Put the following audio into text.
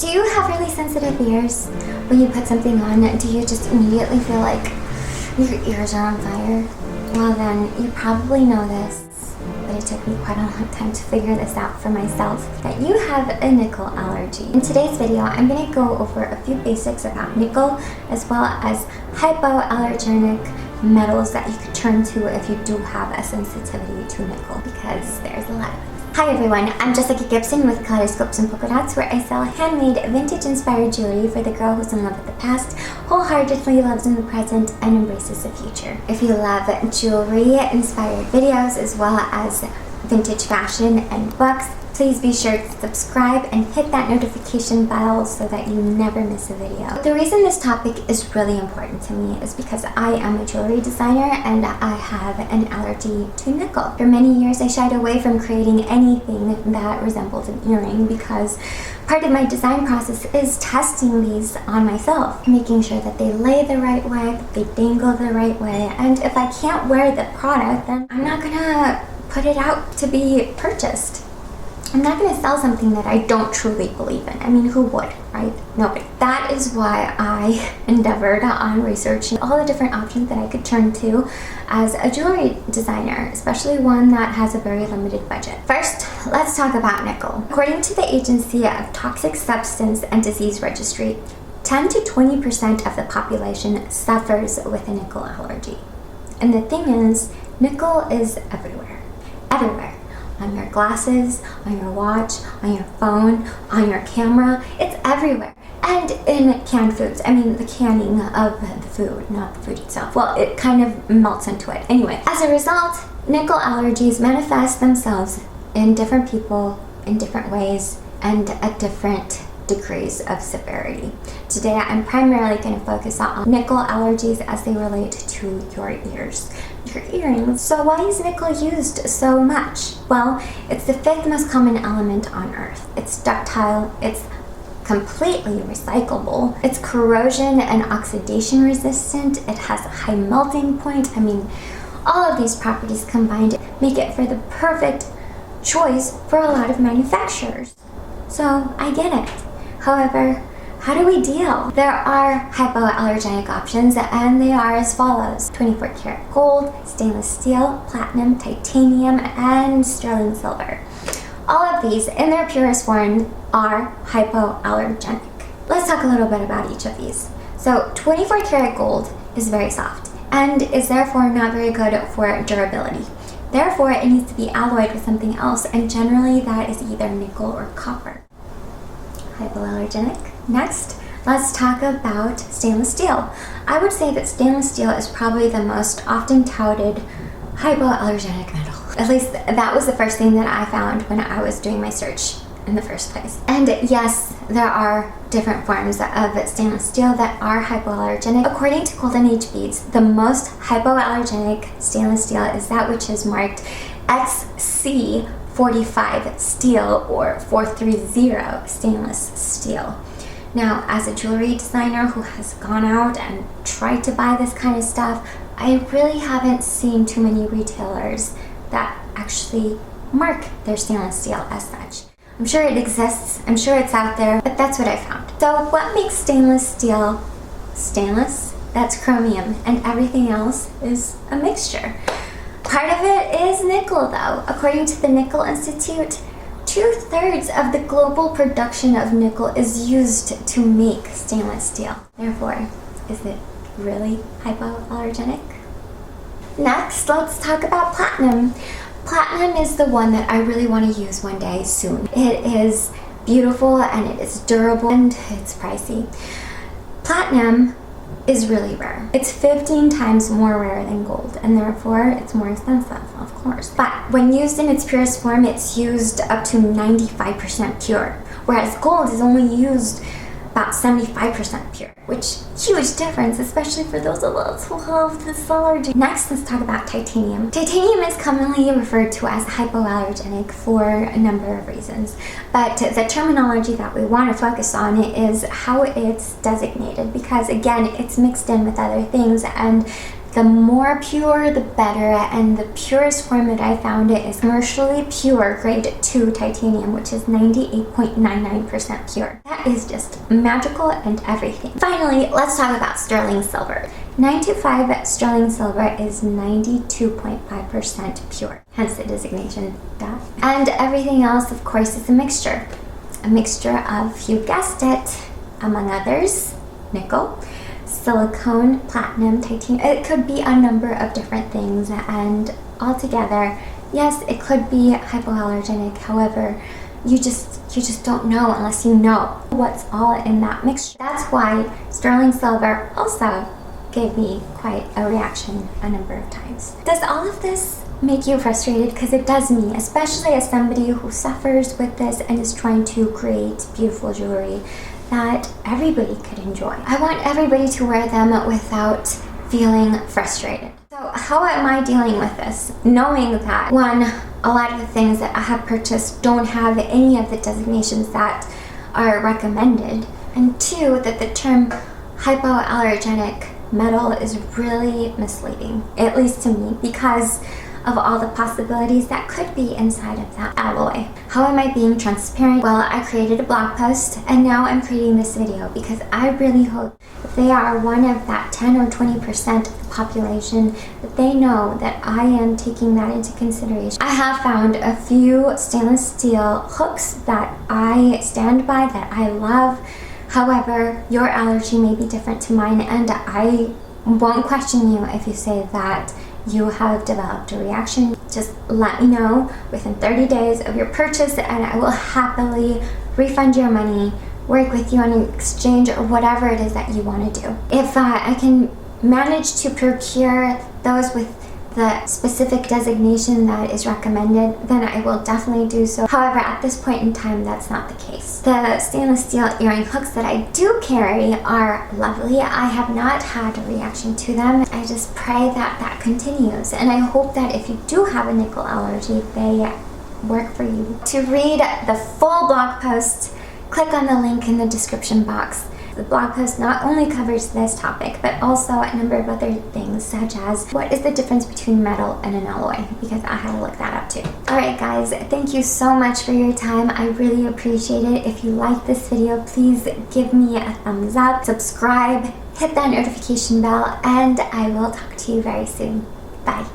Do you have really sensitive ears? When you put something on, do you just immediately feel like your ears are on fire? Well then, you probably know this, but it took me quite a long time to figure this out for myself, that you have a nickel allergy. In today's video, I'm going to go over a few basics about nickel, as well as hypoallergenic metals that you could turn to if you do have a sensitivity to nickel, because there's a lot of it. Hi everyone, I'm Gonzalez-Gibson with Kaleidoscopes and Polka Dots, where I sell handmade, vintage-inspired jewelry for the girl who's in love with the past, wholeheartedly loves in the present, and embraces the future. If you love jewelry-inspired videos, as well as vintage fashion and books, please be sure to subscribe and hit that notification bell so that you never miss a video. The reason this topic is really important to me is because I am a jewelry designer and I have an allergy to nickel. For many years I shied away from creating anything that resembled an earring because part of my design process is testing these on myself, making sure that they lay the right way, that they dangle the right way, and if I can't wear the product, then I'm not gonna put it out to be purchased. I'm not going to sell something that I don't truly believe in. I mean, who would, right? Nobody. That is why I endeavored on researching all the different options that I could turn to as a jewelry designer, especially one that has a very limited budget. First, let's talk about nickel. According to the Agency of Toxic Substance and Disease Registry, 10 to 20% of the population suffers with a nickel allergy. And the thing is, nickel is everywhere. Everywhere. On your glasses, on your watch, on your phone, on your camera, it's everywhere. And in canned foods, I mean the canning of the food, not the food itself. Well, it kind of melts into it. Anyway, as a result, nickel allergies manifest themselves in different people in different ways and at different degrees of severity. Today, I'm primarily going to focus on nickel allergies as they relate to your ears. Your earrings. So why is nickel used so much? Well, it's the 5th most common element on Earth. It's ductile, it's completely recyclable, it's corrosion and oxidation resistant, it has a high melting point. I mean, all of these properties combined make it for the perfect choice for a lot of manufacturers. So I get it. However, how do we deal? There are hypoallergenic options, and they are as follows: 24 karat gold, stainless steel, platinum, titanium, and sterling silver. All of these, in their purest form, are hypoallergenic. Let's talk a little bit about each of these. So 24 karat gold is very soft and is therefore not very good for durability. Therefore, it needs to be alloyed with something else, and generally that is either nickel or copper. Hypoallergenic. Next, let's talk about stainless steel. I would say that stainless steel is probably the most often touted hypoallergenic metal. At least that was the first thing that I found when I was doing my search in the first place. And yes, there are different forms of stainless steel that are hypoallergenic. According to Golden Age Beads, the most hypoallergenic stainless steel is that which is marked XC45 steel or 430 stainless steel. Now, as a jewelry designer who has gone out and tried to buy this kind of stuff, I really haven't seen too many retailers that actually mark their stainless steel as such. I'm sure it exists, I'm sure it's out there, but that's what I found. So what makes stainless steel stainless? That's chromium, and everything else is a mixture. Part of it is nickel though. According to the Nickel Institute, 2/3 of the global production of nickel is used to make stainless steel. Therefore, is it really hypoallergenic? Next, let's talk about platinum. Platinum is the one that I really want to use one day soon. It is beautiful and it is durable and it's pricey. Platinum is really rare. It's 15 times more rare than gold, and therefore it's more expensive, of course. But when used in its purest form, it's used up to 95% pure, whereas gold is only used about 75% pure, which huge difference, especially for those of us who have this allergy. Next, let's talk about titanium. Titanium is commonly referred to as hypoallergenic for a number of reasons, but the terminology that we want to focus on is how it's designated, because again, it's mixed in with other things, and The more pure, the better, and the purest form that I found it is commercially pure grade 2 titanium, which is 98.99% pure. That is just magical and everything. Finally, let's talk about sterling silver. 925 sterling silver is 92.5% pure, hence the designation that. And everything else, of course, is a mixture. A mixture of, you guessed it, among others, nickel, silicone, platinum, titanium. It could be a number of different things, and altogether, yes, it could be hypoallergenic. However, you just don't know unless you know what's all in that mixture. That's why sterling silver also gave me quite a reaction a number of times. Does all of this make you frustrated? Because it does me, especially as somebody who suffers with this and is trying to create beautiful jewelry that everybody could enjoy. I want everybody to wear them without feeling frustrated. So how am I dealing with this? Knowing that, one, a lot of the things that I have purchased don't have any of the designations that are recommended, and two, that the term hypoallergenic metal is really misleading, at least to me, because of all the possibilities that could be inside of that alloy. How am I being transparent? Well, I created a blog post and now I'm creating this video because I really hope if they are one of that 10 or 20% of the population, that they know that I am taking that into consideration. I have found a few stainless steel hooks that I stand by, that I love. However, your allergy may be different to mine, and I won't question you if you say that you have developed a reaction. Just let me know within 30 days of your purchase and I will happily refund your money, work with you on an exchange, or whatever it is that you want to do. If I can manage to procure those with the specific designation that is recommended, then I will definitely do so. However, at this point in time, that's not the case. The stainless steel earring hooks that I do carry are lovely. I have not had a reaction to them. I just pray that that continues, and I hope that if you do have a nickel allergy, they work for you. To read the full blog post, click on the link in the description box. The blog post not only covers this topic, but also a number of other things, such as what is the difference between metal and an alloy, because I had to look that up too. Alright guys, thank you so much for your time. I really appreciate it. If you like this video, please give me a thumbs up, subscribe, hit that notification bell, and I will talk to you very soon. Bye.